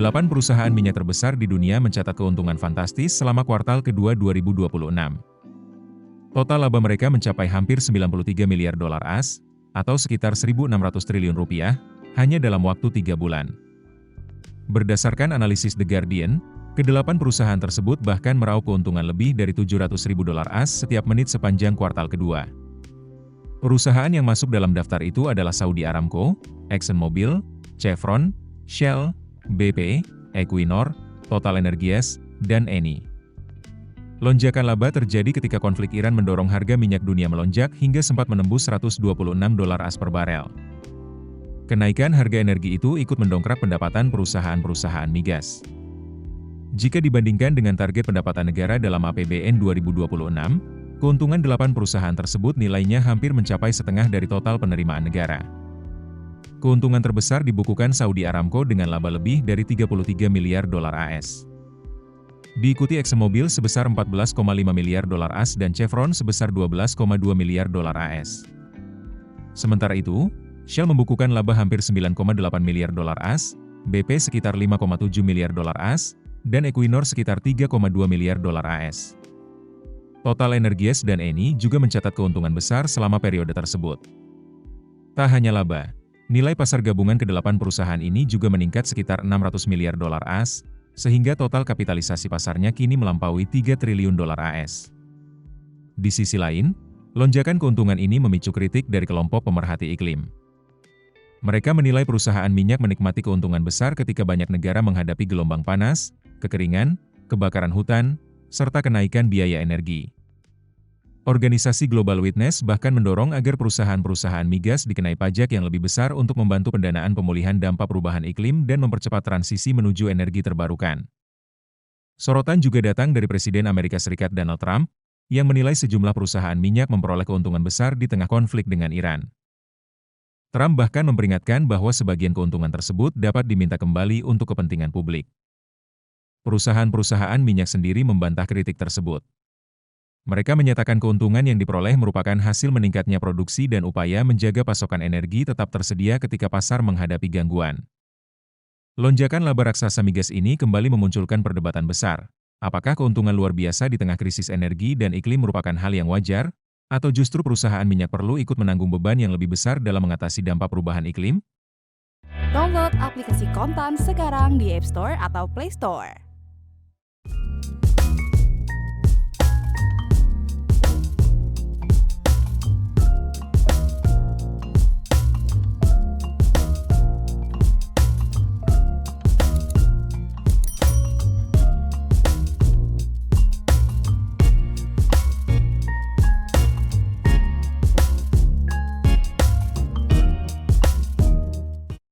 8 perusahaan minyak terbesar di dunia mencatat keuntungan fantastis selama kuartal kedua 2026. Total laba mereka mencapai hampir 93 miliar dolar AS, atau sekitar 1.600 triliun rupiah, hanya dalam waktu 3 bulan. Berdasarkan analisis The Guardian, ke-8 perusahaan tersebut bahkan meraup keuntungan lebih dari 700.000 dolar AS setiap menit sepanjang kuartal kedua. Perusahaan yang masuk dalam daftar itu adalah Saudi Aramco, ExxonMobil, Chevron, Shell, BP, Equinor, TotalEnergies, dan Eni. Lonjakan laba terjadi ketika konflik Iran mendorong harga minyak dunia melonjak hingga sempat menembus 126 dolar AS per barel. Kenaikan harga energi itu ikut mendongkrak pendapatan perusahaan-perusahaan migas. Jika dibandingkan dengan target pendapatan negara dalam APBN 2026, keuntungan 8 perusahaan tersebut nilainya hampir mencapai setengah dari total penerimaan negara. Keuntungan terbesar dibukukan Saudi Aramco dengan laba lebih dari 33 miliar dolar AS. Diikuti ExxonMobil sebesar 14,5 miliar dolar AS dan Chevron sebesar 12,2 miliar dolar AS. Sementara itu, Shell membukukan laba hampir 9,8 miliar dolar AS, BP sekitar 5,7 miliar dolar AS, dan Equinor sekitar 3,2 miliar dolar AS. TotalEnergies dan Eni juga mencatat keuntungan besar selama periode tersebut. Tak hanya laba, nilai pasar gabungan ke-8 perusahaan ini juga meningkat sekitar 600 miliar dolar AS, sehingga total kapitalisasi pasarnya kini melampaui 3 triliun dolar AS. Di sisi lain, lonjakan keuntungan ini memicu kritik dari kelompok pemerhati iklim. Mereka menilai perusahaan minyak menikmati keuntungan besar ketika banyak negara menghadapi gelombang panas, kekeringan, kebakaran hutan, serta kenaikan biaya energi. Organisasi Global Witness bahkan mendorong agar perusahaan-perusahaan migas dikenai pajak yang lebih besar untuk membantu pendanaan pemulihan dampak perubahan iklim dan mempercepat transisi menuju energi terbarukan. Sorotan juga datang dari Presiden Amerika Serikat Donald Trump, yang menilai sejumlah perusahaan minyak memperoleh keuntungan besar di tengah konflik dengan Iran. Trump bahkan memperingatkan bahwa sebagian keuntungan tersebut dapat diminta kembali untuk kepentingan publik. Perusahaan-perusahaan minyak sendiri membantah kritik tersebut. Mereka menyatakan keuntungan yang diperoleh merupakan hasil meningkatnya produksi dan upaya menjaga pasokan energi tetap tersedia ketika pasar menghadapi gangguan. Lonjakan laba raksasa migas ini kembali memunculkan perdebatan besar. Apakah keuntungan luar biasa di tengah krisis energi dan iklim merupakan hal yang wajar, atau justru perusahaan minyak perlu ikut menanggung beban yang lebih besar dalam mengatasi dampak perubahan iklim? Download aplikasi Kontan sekarang di App Store atau Play Store.